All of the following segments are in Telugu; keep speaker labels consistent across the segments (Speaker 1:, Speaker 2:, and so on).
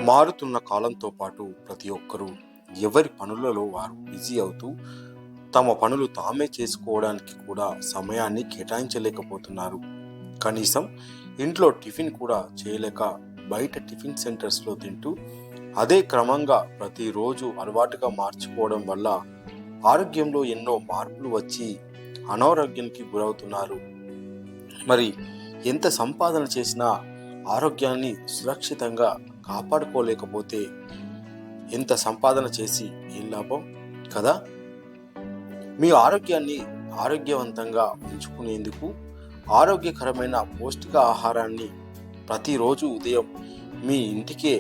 Speaker 1: మారుతున్న కాలంతో పాటు ప్రతి ఒక్కరూ ఎవరి పనులలో వారు బిజీ అవుతూ తమ పనులు తామే చేసుకోవడానికి కూడా సమయాన్ని కేటాయించలేకపోతున్నారు. కనీసం ఇంట్లో టిఫిన్ కూడా చేయలేక బయట టిఫిన్ సెంటర్స్లో తింటూ అదే క్రమంగా ప్రతిరోజు అలవాటుగా మార్చుకోవడం వల్ల ఆరోగ్యంలో ఎన్నో మార్పులు వచ్చి అనారోగ్యానికి గురవుతున్నారు. మరి ఎంత సంపాదన చేసినా ఆరోగ్యాన్ని సురక్షితంగా కాపాడుకోలేకపోతే ఎంత సంపాదన చేసి ఏం లాభం కదా. మీ ఆరోగ్యాన్ని ఆరోగ్యవంతంగా ఉంచుకునేందుకు ఆరోగ్యకరమైన పౌష్టిక ఆహారాన్ని ప్రతిరోజు ఉదయం మీ ఇంటికే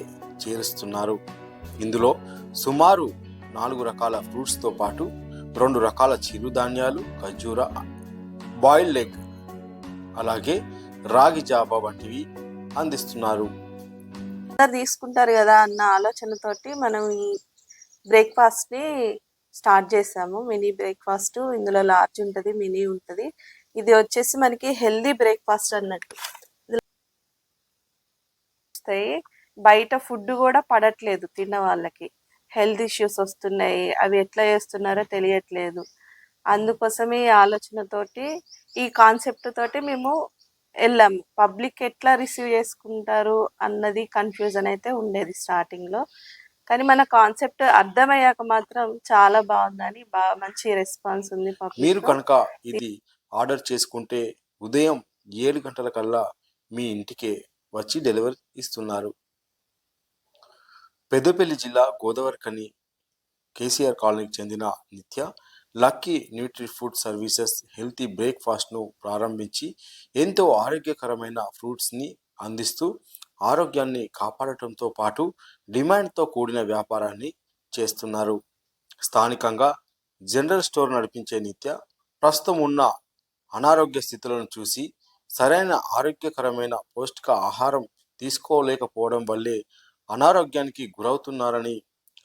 Speaker 1: చేరుస్తున్నారు. ఇందులో సుమారు 4 రకాల ఫ్రూట్స్తో పాటు 2 రకాల చిరుధాన్యాలు, ఖర్జూర, బాయిల్డ్ ఎగ్, అలాగే రాగి జావా వంటివి అందిస్తున్నారు.
Speaker 2: తీసుకుంటారు కదా అన్న ఆలోచనతోటి మనం ఈ బ్రేక్ఫాస్ట్ ని స్టార్ట్ చేసాము. మినీ బ్రేక్ఫాస్ట్, ఇందులో లార్జ్ ఉంటుంది, మినీ ఉంటుంది. ఇది వచ్చేసి మనకి హెల్దీ బ్రేక్ఫాస్ట్ అన్నట్టు. బయట ఫుడ్ కూడా పడట్లేదు, తిన్న వాళ్ళకి హెల్త్ ఇష్యూస్ వస్తున్నాయి. అవి ఎట్లా చేస్తున్నారో తెలియట్లేదు. అందుకోసమే ఈ ఆలోచనతోటి, ఈ కాన్సెప్ట్ తోటి మేము వెళ్ళాము. పబ్లిక్ ఎట్లా రిసీవ్ చేసుకుంటారు అన్నది కన్ఫ్యూజన్ అయితే ఉండేది స్టార్టింగ్లో. కానీ మన కాన్సెప్ట్ అర్థమయ్యాక మాత్రం చాలా బాగుందని, బాగా మంచి రెస్పాన్స్ ఉంది.
Speaker 1: మీరు కనుక ఇది ఆర్డర్ చేసుకుంటే ఉదయం 7 గంటల కల్లా మీ ఇంటికే వచ్చి డెలివరీ ఇస్తున్నారు. పెద్దపల్లి జిల్లా గోదావరిఖని కేసీఆర్ కాలనీకి చెందిన Nitya lucky nutri food services healthy బ్రేక్ఫాస్ట్ను ప్రారంభించి ఎంతో ఆరోగ్యకరమైన ఫ్రూట్స్ని అందిస్తూ ఆరోగ్యాన్ని కాపాడటంతో పాటు డిమాండ్తో కూడిన వ్యాపారాన్ని చేస్తున్నారు. స్థానికంగా జనరల్ స్టోర్ నడిపించే నిత్య ప్రస్తుతం ఉన్న అనారోగ్య స్థితులను చూసి సరైన ఆరోగ్యకరమైన పౌష్టిక ఆహారం తీసుకోలేకపోవడం వల్లే అనారోగ్యానికి గురవుతున్నారని,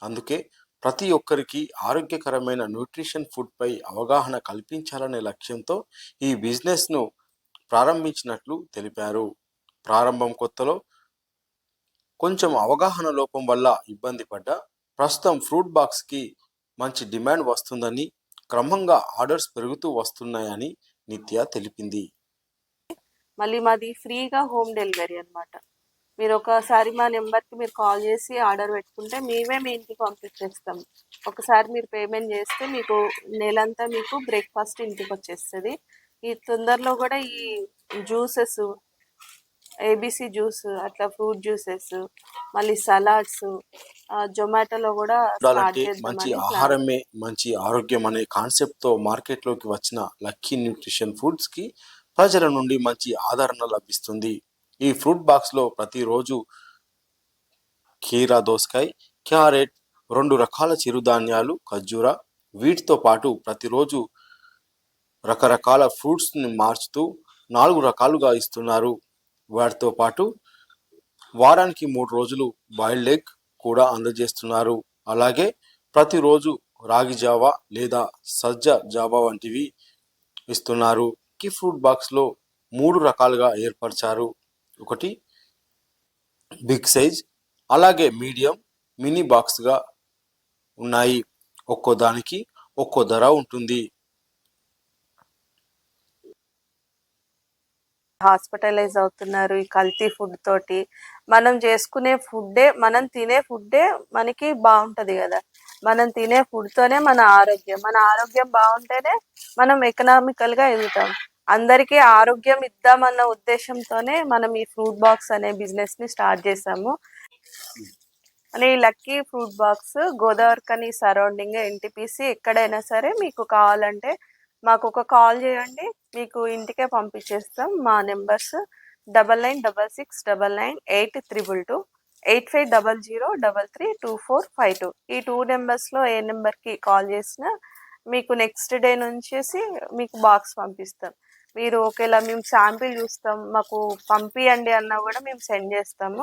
Speaker 1: అందుకే ప్రతి ఒక్కరికి ఆరోగ్యకరమైన న్యూట్రిషన్ ఫుడ్పై అవగాహన కల్పించాలనే లక్ష్యంతో ఈ బిజినెస్ను ప్రారంభించినట్లు తెలిపారు. ప్రారంభం కొత్తలో కొంచెం అవగాహన లోపం వల్ల ఇబ్బంది పడ్డా ప్రస్తుతం ఫ్రూట్ బాక్స్కి మంచి డిమాండ్ వస్తుందని, క్రమంగా ఆర్డర్స్ పెరుగుతూ వస్తున్నాయని నిత్య తెలిపింది.
Speaker 2: మళ్ళీ మాది ఫ్రీగా హోమ్ డెలివరీ అన్నమాట. మీరు ఒకసారి మా నెంబర్కి మీరు కాల్ చేసి ఆర్డర్ పెట్టుకుంటే మేమే మీ ఇంటికి పంపించేస్తాం. ఒకసారి మీరు పేమెంట్ చేస్తే మీకు నెలంతా మీకు బ్రేక్ఫాస్ట్ ఇంటికి వచ్చేస్తుంది. ఈ తొందరలో కూడా ఈ జ్యూసెస్, ఏబీసీ జ్యూస్, అట్లా ఫ్రూట్ జ్యూసెస్, మళ్ళీ సలాడ్స్ జొమాటోలో కూడా
Speaker 1: మంచి ఆహారమే మంచి ఆరోగ్యం అనే కాన్సెప్ట్తో మార్కెట్లోకి వచ్చిన లక్కీ న్యూట్రిషన్ ఫుడ్స్కి ప్రజల నుండి మంచి ఆదరణ లభిస్తుంది. ఈ ఫ్రూట్ బాక్స్లో ప్రతిరోజు కీరా దోసకాయ, క్యారెట్, 2 రకాల చిరుధాన్యాలు, ఖర్జూర, వీటితో పాటు ప్రతిరోజు రకరకాల ఫ్రూట్స్ని మార్చుతూ 4 రకాలుగా ఇస్తున్నారు. వాటితో పాటు వారానికి 3 రోజులు బాయిల్డ్ ఎగ్ కూడా అందజేస్తున్నారు. అలాగే ప్రతిరోజు రాగి జావా లేదా సజ్జ జావా వంటివి ఇస్తున్నారు. ఈ ఫ్రూట్ బాక్స్లో 3 రకాలుగా ఏర్పరిచారు. ఒకటి బిగ్ సైజ్, అలాగే మీడియం, మినీ బాక్స్గా ఉన్నాయి. ఒక్కో దానికి ఒక్కో ధర ఉంటుంది.
Speaker 2: హాస్పిటలైజ్ అవుతున్నారు ఈ కల్తీ ఫుడ్ తోటి. మనం చేసుకునే ఫుడ్డే, మనం తినే ఫుడ్డే మనకి బాగుంటది కదా. మనం తినే ఫుడ్తోనే మన ఆరోగ్యం బాగుంటేనే మనం ఎకనామికల్గా ఎదుగుతాం. అందరికీ ఆరోగ్యం ఇద్దామన్న ఉద్దేశంతోనే మనం ఈ ఫ్రూట్ బాక్స్ అనే బిజినెస్ ని స్టార్ట్ చేసాము. అని lucky fruit box Godavarikhani surrounding, NTPC ఎక్కడైనా సరే మీకు కావాలంటే మాకు ఒక కాల్ చేయండి, మీకు ఇంటికే పంపించేస్తాం. మా నెంబర్స్ 9966999822, 8500332452. ఈ 2 నెంబర్స్లో ఏ నెంబర్కి కాల్ చేసినా మీకు నెక్స్ట్ డే నుంచేసి మీకు బాక్స్ పంపిస్తాం. మీరు ఒకేలా మేము శాంపిల్ చూస్తాం, మాకు పంపియండి అన్నా కూడా మేము సెండ్ చేస్తాము.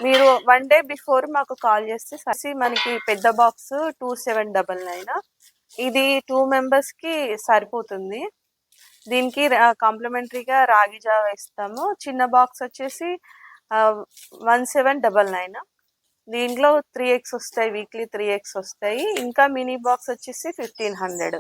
Speaker 2: మీరు 1 డే బిఫోర్ మాకు కాల్ చేస్తే మనకి పెద్ద బాక్స్ 2799, ఇది 2 మెంబర్స్కి సరిపోతుంది. దీనికి కాంప్లిమెంటరీగా రాగి జావా ఇస్తాము. చిన్న బాక్స్ వచ్చేసి 1799. దీంట్లో 3 ఎగ్స్ వస్తాయి, వీక్లీ 3 ఎగ్స్ వస్తాయి. ఇంకా మినీ బాక్స్ వచ్చేసి 1500.